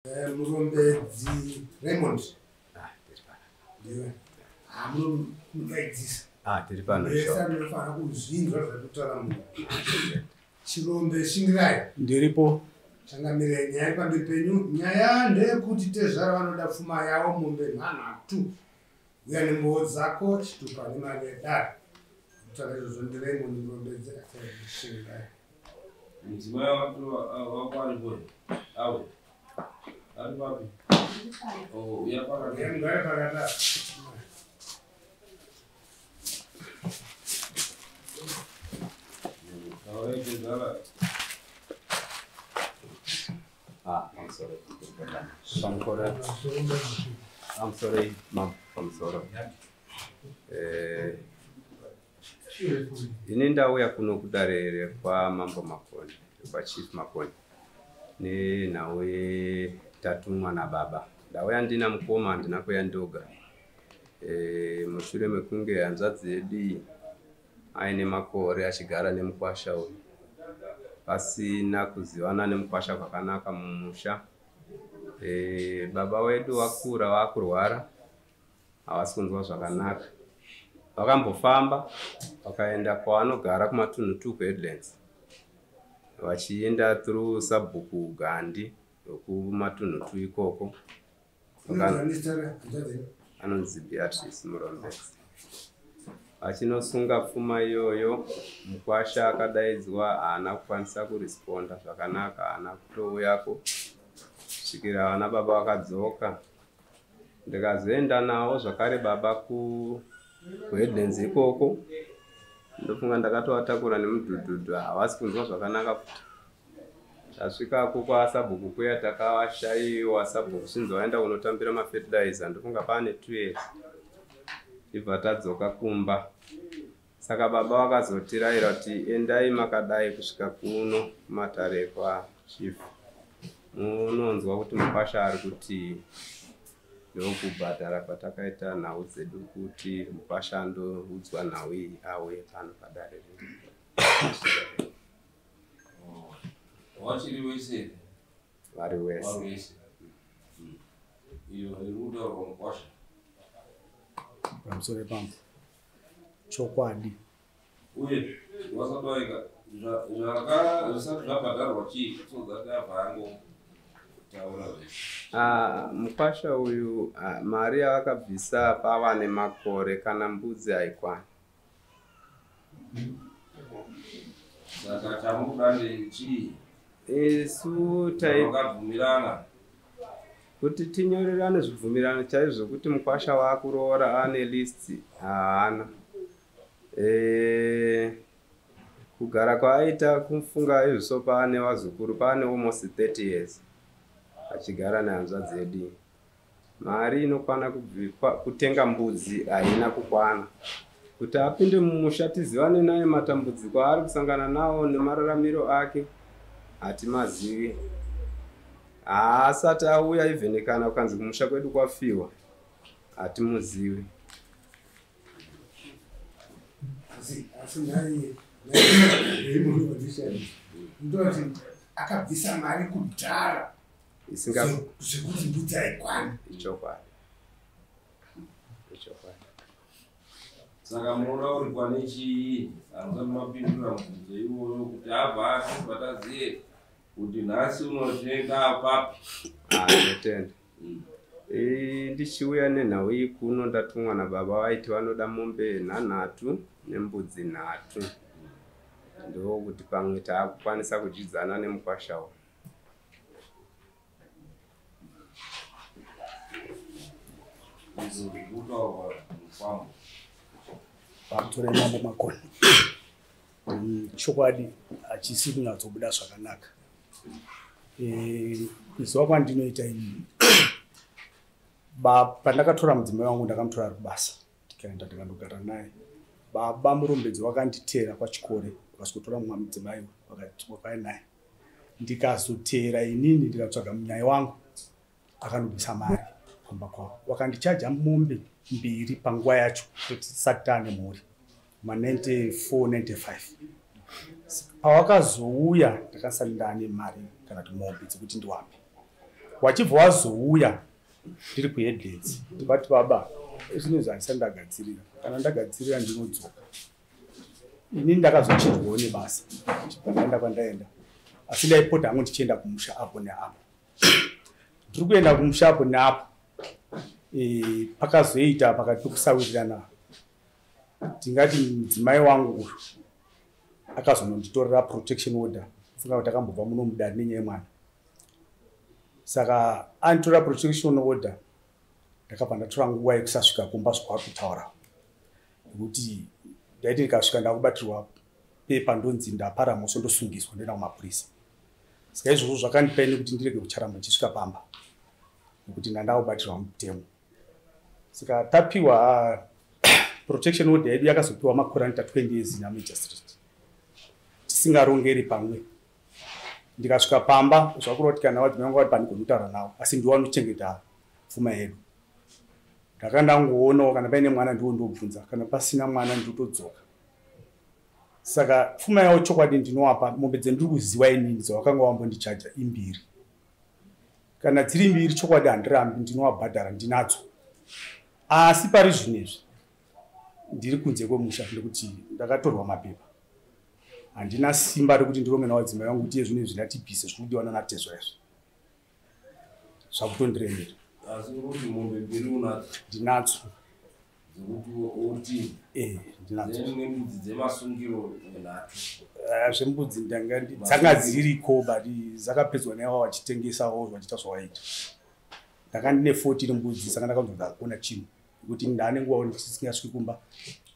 Murombedzi Raymond. Ndiwe. Murombedzi. Tiri pano. Yesa nofana kuzvinzwa zvakutaura munhu. Chirombe Shingirai. Ndiripo. Changamire nyaya pamberi penyu. Nyaya ndeyekuti tezvara vanoda pfuma yavo mombe nhanhatu. Uya nembowo dzako chitupa nemari yedare. Kutaura izvozvo ndi Raymond Murombedzi Shingirai. Mudzimai wako aripo awe ari papi? Uya pakati. Mugare pakata. I'm sorry, Mom. I'm sorry. Ini ndauya kuno kudarere kwa Mambo Makoni, kwa Chief Makoni. Ni nawe tatumwa na baba. Ndauya ndina mukoma ndinakuya ndoga. Mushure mekunge hanzvadzi yedu aine makore achigara nemukwasha uyu. Pasina kuzivana nemukwasha kwakanaka mumusha. Baba wedu wakura wakurwara. Havasi kunzwa zvakanaka. Vakambofamba vakaenda kwavanogara kumatunhu Headlands. Vachienda through Sabhuku Gandhi kumatunhu ikoko. Anonzi Beatrice Murombedzi. Vachinosunga pfuma iyoyo, mukwasha akadaidzwa haana kukwanisa kuresponda zvakanaka, haana kutouyako. Kusvikira vana baba vakadzoka. Ndikazoenda nawo zvakare baba kuHeadlands ikoko. Ndofunga ndakatovatakura nemudhudhudhu, havasi kunzwa zvakanaka futi. Tasvikako kwaSabhuku kuya takavashayiwa Sabhuku chinzi vaenda kunotambira mafertilizer, ndofunga pane 2 years. Ibva tadzoka kumba. Saka baba vakazotirayira kuti endai makadai kusvika kuno kumatare kwaChief. Munonzwa kuti mukwasha ari kuti ndokubhadhara kwatakaita nhau dzedu kuti mukwasha andoudzwa nhau iyi auye pano padare redu. Wachiri wese? Vari wese. Iyo iruda rwamukwasha? Pamusoro pamwe. Chokwadi. Uye wasatoika zvisati zvabhadharwa chii sozati abvango taura zvese. Mukwasha uyu mari yavakabvisa pava nemakore kana mbudzi haikwana. Saka chamukuda ndechii? Isu takabvumirana kuti tinyorerane zvibvumirano chaizvo kuti mukwasha wakuroora ane list haana. Kugara kwaaita kufunga izviso paane vazukuru paane almost 30 years achigara nehanzvadzi yedu. Mari inokwana kutenga mbudzi haina kukwana. Kuti apinde mumusha tizivane naye matambudziko ari kusangana nawo nemararamiro ake hatimazivi. Asati auya even kana kukanzi kumusha kwedu kwafiwa hatimuzivi. Asi naye ndoti akabvisa mari kudhara zvekuti mbudzi haikwana. Ichokwadi. Saka munoda kurikwa nechii? Hamusati mapindura mubvunzo iwoyo kuti abva asibataziye kuti nhasi unotenga apapi. Ndotenda. Ndichiuya nenhau iyi kuno ndatumwa nababa vaiti vanoda mombe nhanhatu nembudzi 3. Ndokuti pamwe taakukwanisa kudyidzana nemukwasha uyu. Pamusoro Mambo Makoni. Chokwadi hachisi kunyatsobuda zvakanaka. Kuziva kwandinoita ini. Pandakatora mudzimai wangu ndakamutora ari kubasa. Tikaenda tikandogara naye. Baba Murombedzi wakanditeera pachikore vakasikotora mumwe mudzimai wakaenda naye. Ndikazotera inini ndikatsvaga munyai wangu akandobvisa mari kumba kwavo. Wakandichaja mombe 2 panguva yacho kuti satane mhuri ma94-95. Pawakazouya ndakasara ndane mari kana kuti mombe dzekuti ndiwape. wachibva wazouya ndiri kuheadlets ndibati baba zvinezvi handisa ndagadzirira kana ndagadzirira ndinodzoka ini ndakazochinjwawo nebasa ndaenda kwandaenda asi ndaipota hangu ndichienda kumusha apo neapo ndiri kuenda kumusha apo neapo pakazoita pakati pekusawirirana tingati mudzimai wangu uyu akazononditorera protection order funga kuti akambobva muno mudare nenyaya yemwana saka anditorera protection order ndakabva ndatora nguva yekusasvika kumba zvakwari kutaura nekuti ndaiti ndikasvika ndakubatirwa pepa ndonzi ndapara moso ndosungiswa ndoenda kumapurisa saka izvozvo zvakandipa ini kuti ndirege kucharamba ndichisvika pamba nekuti ndandakubatirwa mutemo saka tapiwa protection order yedu yakazopiwa makore anoita 20 years namagistrate tisingarongeri pamwe ndikasvika pamba zvakureva kuti kana vadzimai vangu vari pandigoni kutaura navo asi ndiwo anochengeta pfuma yedu ndakandangoonao kana paine mwana ndiwo ndobvunza kana pasina mwana ndotodzoka saka pfuma yavo chokwadi ndinovapa mombe dzendiri kuziva inini dzavakanga vambondichaja imbiri kana dziri mbiri chokwadi handirambi ndinovabhadhara ndinadzo asi pari zvinezvi ndiri kunze kwemusha nekuti ndakatorwa mapepa handina simba rekuti ndironge navadzimai vangu kuti zvinezvi ndatibvise zvinodiwana natezwa izvo zvakutondiremera asi kuti mombe mbiri unadzo ndinadzo dzekuti ndinadzo nembudzi dzemasungiro nhatu zvembudzi dzanga dziriko but dzakapedzwa naiva vachitengesawo vachiita zvawaita ndanga ndine 14 mbudzi saka ndakanzodakona chinhu kuti ndane nguva ndisingasviki kumba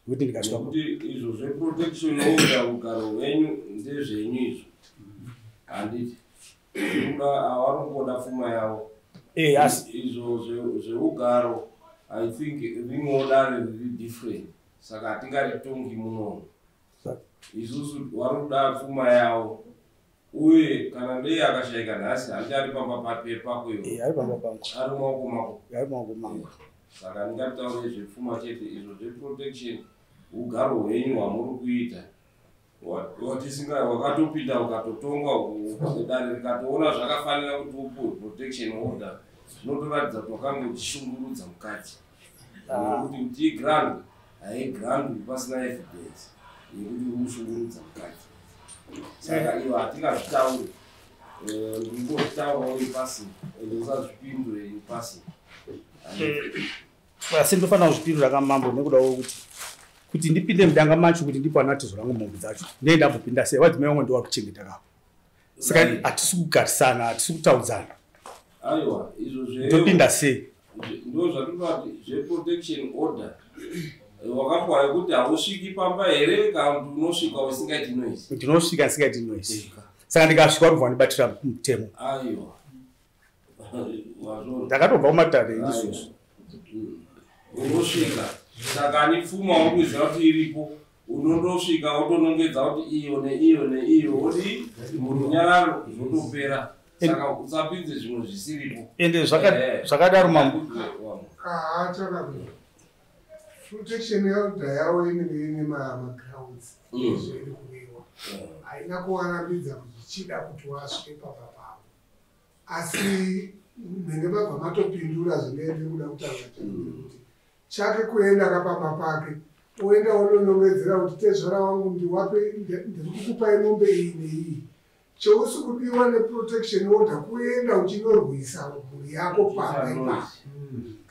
kuti ndikasvika kuti izvo zveprotection order ugaro hwenyu ndezvenyu izvo handiti avanongoda pfuma yavo izvo zveugaro I think rinodare riri different saka hatingaritongi munomu isusu vanoda pfuma yavo uye kana ndei akashayika nhasi handi ari pamba pako iwo ari pamba pangu ari maoko mako ari maoko mangu saka ndingataure zvepfuma chete izvo zveprotection ugaro hwenyu hwamuri kuita wakatopinda ukatotongwa dare rikatoona zvakafanira kuti upuwe protection order zvinotoratidza kuti wakanga uchishungurudza mukati nekuti kuti igrand haigrandwi pasina evidence yekuti uri kushungurudza mukati saka ivo hatingazvitauri ndingozvitaurawo ipasi ende usazvipindure ipasi asi ndofanira kuzvipindura kamambo nekudawo kuti ndipinde mudanga macho kuti ndipo anatezo rangu mombe dzacho ndee ndambopinda sei vadzimai vangu ndiwari kuchengeta kapo saka hatisi kugarisana hatisi kutaudzana aiwa izvo ndopinda sei ndo zvatotati zveprotection order wakambwa yekuti hausviki pamba here kana kuti unosvika usingaiti noise ndinosvika ndisingaiti noise saka ndikasvika uri vandibatira mutemo aiwa ndakatobva kumatare izvozvo unosvika saka ni pfuma wakuziva kuti iripo unondosvika wotonongedza kuti iyo neiyo neiyo woti murunyararo zvotopera saka usapinze zvimwe zvisiripo ende zvakadaro mambo protection order yavo inenge ine magrounds ezviri kuviwa haina kuwanambidza kuti chida kuti wasvike papa pavo asi menge mabva matopindura zvingaende kuda kutaura kuti chake kuenda kapama pake oenda ononongedzera kuti tezvara wangu ndiri kukupai mombe iyi neiyi chousi kudiwa neprotection order kuenda uchinorwisa mhuri yako pamba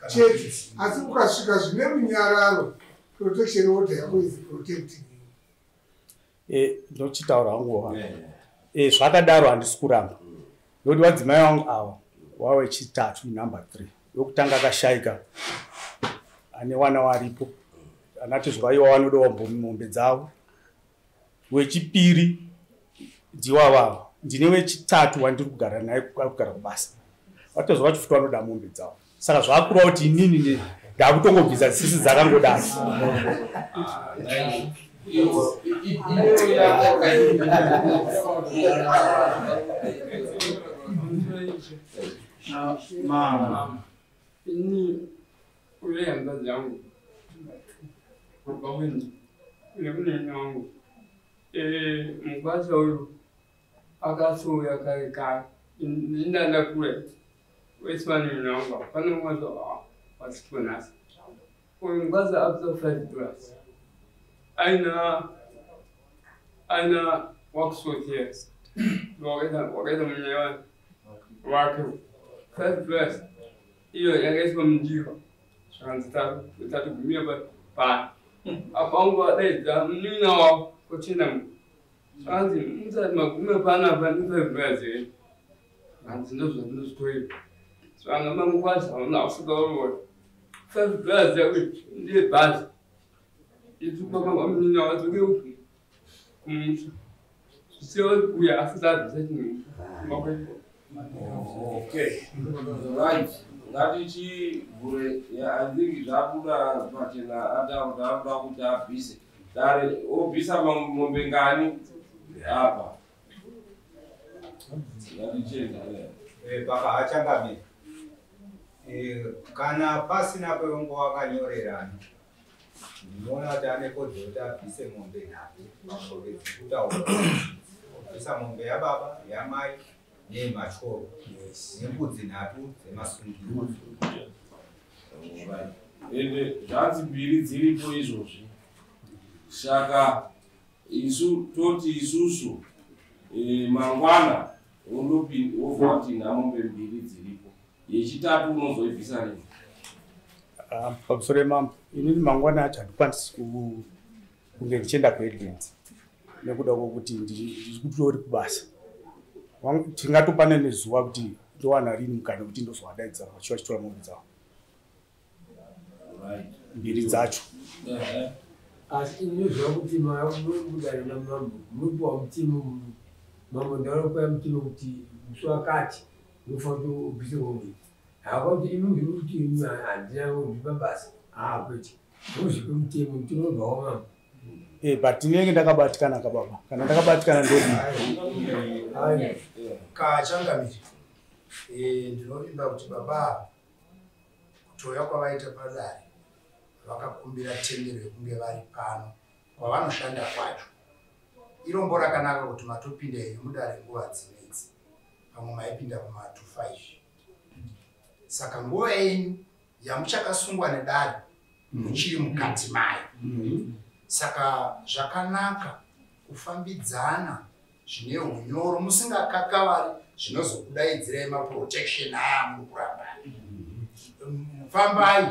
chete asi ukasvika zvine runyararo protection order yako is protecting you ndochitaura hangu zvakadaro handisi kuramba nekuti vadzimai vangu ava wava wechitatu number 3 yokutanga akashayika ane wana waripo anatezvora iwa vanoda mombe dzavo wechipiri ndiwavava ndine wechitatu wandiri kugara naye kugara kubasa vatezva vachifuta vanoda mombe dzavo saka zvakurwa kuti inini ndakutongobvisa tsisi dzakangodaro ini ulienda jangu ukawini ulemune wangu mkwasa huyu akasuya kaika ndanda kule Westman Minanga, Panama was Punas. When was up the first class? Einer works with years. Whatever Minion work first class. You guess from Jiro. Transfer without me about Pan. Upon what they done, you know, Cochinam. Something that Macumapana van the Brazil. And no story. So I'm among was on our door. First class that we did bad. It took a million to go. So we are after that. Okay. Right. Ngatichi gure ya andiki zvabuda pachena adamuda kuti abvise dare obvisa mombe ngani apa ngatichenda baka achangabi kana pasina kweyongo wakanyorerana ndinoona kuti ane kodzero kuti abvise mombe nhatu makore dzekutaura mombe yababa yamai nemachoro nembudzi nhatu dzemasungiro ende zvanzi mbiri dziripo izvozvi saka isu toti isusu mangwana wobva kuti namombe mbiri dziripo yechitatu unozoibvisa rini pamusoro yemambo inini mangwana acho handikwanisi kunge ndichienda kuheadlands nekuda kwokuti ndikutori kubasa tingatopana nezuva kuti ndowana rini mukana kuti ndozovadaidza vachiva chitora mombe dzavo mbiri dzacho asi inozva kuti mudare namambo munopiwa mutimu mambo ndaropa mutimu kuti musi wakati unofanira kubvisa mombe hakakuti imi ndiri kuti imi handina kuzvipa basa kwete nozvipe mutemo mutimu unobvawo mambo but tinenge ndakabatikana kababa kana ndakabatikana ndodii kachangamiri ndinovimba kuti baba kutoya kwavaita padare vakakumbira tendero yekunge vari pano kwavanoshanda kwacho irombo rakanaka kuti matopinda iyo mudare nguva dzinedzi pamwe maipinda kuma25 saka nguva yenyu yamuchakasungwa nedare muchiri mukati mayo saka zvakanaka kufambidzana zvine unyoro musingakakavari zvinozokudaidzirai maprotection aya muri kuramba fambai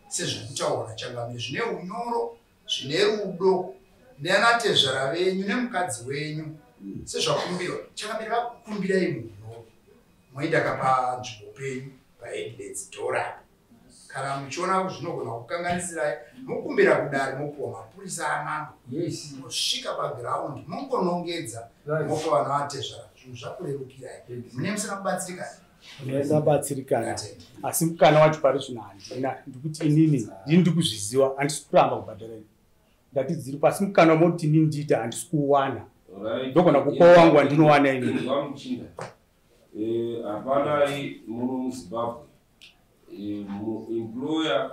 sezvekutaura changamire zvine unyoro zvine rudo neanatezvara venyu nemukadzi wenyu sezvakumbirwa changamire vakukumbirai munyoro moendaka panzvimbo penyu paheadlands dora kana muchiona zvinogona kukanganisirai mukumbira kudare mopuwa mapurisa amambo mosvika paground mongonongedza mopa vanovatezvara zvinhu zvakurerukirai mune musina kubatsirikana ndabatsirikana asi mukana wacho pari zvino handina ndikuti inini ndini ndikuzviziva handisi kuramba kubhadharai ndati dziri pasi mukana wamoti inini ndiita handisi kuwana ndogona kukowa wangu wandinowana inini hapanai muno muzimbabwe employer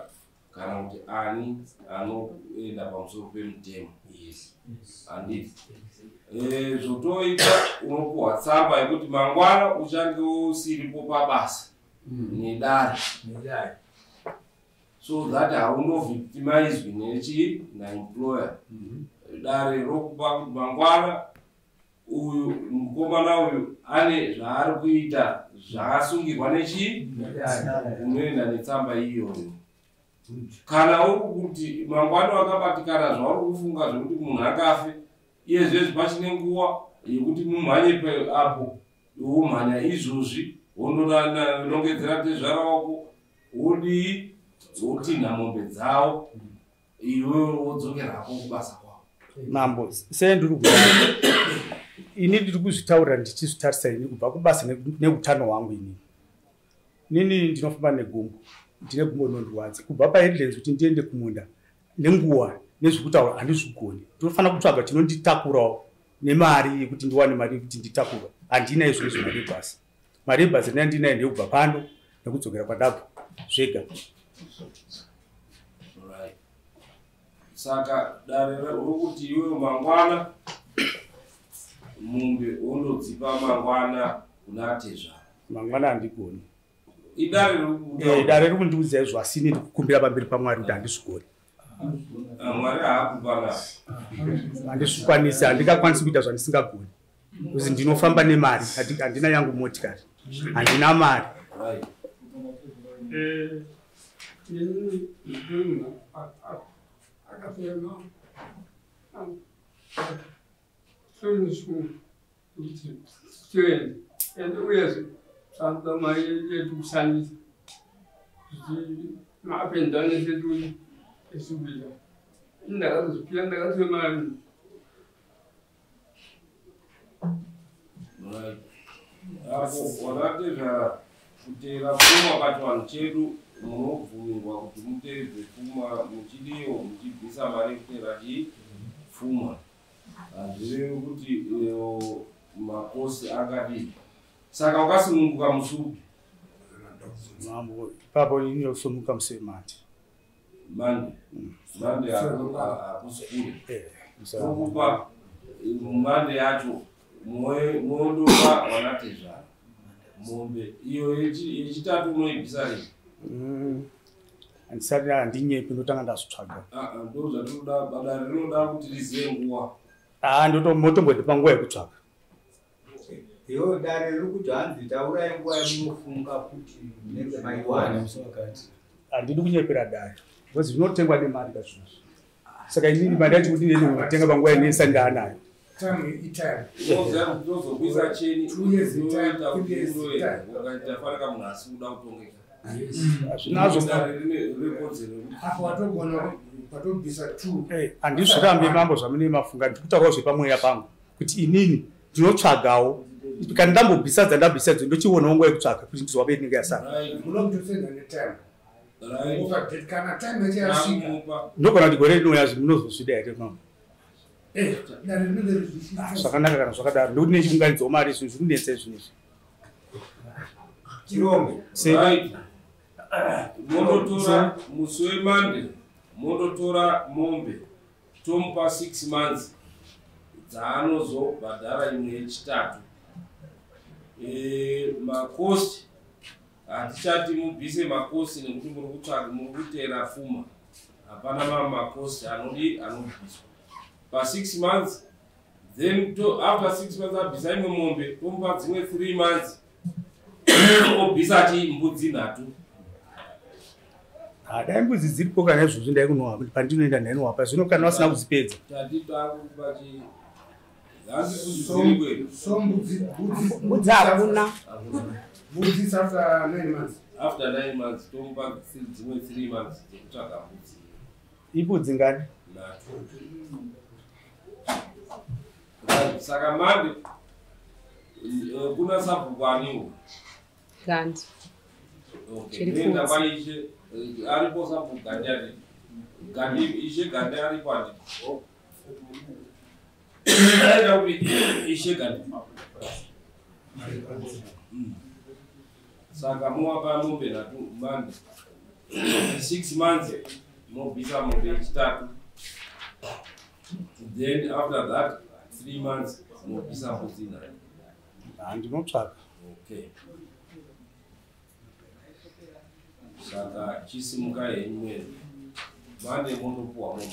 kana kuti ani anoenda pamusoro pemutemo handiti zvotoita unopuwa tsamba yekuti mangwana uchange usiripo pabasa nedare so that haunovictimizwi nechii naemployer dare rokupa kuti mangwana uyu mukomana uyu ane zvaari kuita zvakasungirwa nechii unoenda netsamba iyoyo kana uri kuti mangwana wakabatikana zvauri kufunga zvekuti munhu akafe iye zvezvi pachine nguva yekuti mumhanye apo womhanya izvozvi wondonongedzera tezvara wako wodii wotinha mombe dzavo iwewe wodzokerako kubasa kwavo mambo sei ndiri kutaura ini ndiri kuzvitaurira ndichizvitarisa ini kubva kubasa neutano hwangu inini ndinofamba negumbo ndine gumbo rinondirwadza kubva paheadlands kuti ndiende kumunda nenguva nezvekutaura handizvigoni ndinofanira kutsvaga chinonditakurawo nemari yekuti ndiwane mari yekuti nditakura handina izvozvo marebhasi marebhasi randinayo ndekubva pano nekudzokera kwadabva zvega saka dare rokuti iwe mangwana mombe ondodzipa mangwana kuna tezvara mangwana handigoni dare rikundiudza izvo asini ndikukumbira pamberi paMwari kuti handizvigoni. Mwari haakupana. Handizvikwanisi, handingakwanisi kuita zvandisingagoni. Kuzi ndinofamba nemari, handina yangu motikari. Handina mari. Hapo wanateza kutera pfuma pachivanhu chedu munobvumirwa kuti muteedze pfuma muchidiyo muchibvisa mari kutera pfuma. Hazvirevi kuti makosi akadii. Saka ukasununguka musupi. Mambo ipapo inosomuka musemande. Mande hakusikure. Okupa mande yacho mondoka wanatezvara mombe iyo yechitatu unoibvisa rii? Handisati handinyepi ndotanga ndazotsvaga. Ndozvatinoda badare rinoda kuti rizive nguva. Motomboti panguva yekutsvaga. Iwo dare riri kuti hanzi taurai nguva yamunofunga kuti munenge maiwana. Handidi kunyepera dare. Because zvinotengwa nemari kazvinhu. Saka inini mari yacho kuti ndinotenga panguva inesanga ndanayo. Ndozobvisa cheni 2 years inoita kuti unoenda ukaitafanira munhu asi kuda kutongeka. Handizvirambi mambo zvamune mafunga ndikutaurawo zvepamweya pangu kuti inini ndinotsvagawo kana ndambobvisa dzandabvisa dzo ndochionawo nguva yekutsvaga kuti ndizwabe inenge yasara. Ndogona kuti gore rinouya munozozvida here mambo? Zvakanaka kana zvakadaro ndokuti nechiunganidzo mari izvi zvikunetsa izvinezvi. Mondotora musi weMonday, mondotora mombe tomupa 6 months dzaanozobhadhara imwe yechitatu. Makosti hatichati mubvise makosti nekuti muri kutsvaga muri kutera pfuma. Hapana mamwe makosti anobviswa pa 6 months. Then after 6 months abvisa imwe mombe tomupa dzimwe 3 months obvisa chimbudzi 3. Dai mbudzi dziripo kana izvozvo ndai kunowa kuti pandinoenda ndainowapa zvino kana vasina kudzipedza. Mbudzi hakuna. Mbudzi after 9 months. After 9 months tomupa dzimwe 3 months dzekutsvaga mbudzi. Ibudzi ngani? 3. Saka mande kuna sabhukwaniwo. Gandhi. Okay. Nenda kwaishe aripo sabhu Gandhi ari. Gandhi ishe Gandhi ari kwandi. Aida kuti ishe Gandhi. Saka muwapa mombe natu mande 6 months mobvisa mombe yechitatu. Then after that 3 months mobvisa mbudzi 9. Ndinotsvaga. Okay. Saka chisimuka yenyu mwene mande mundopuwa mombe.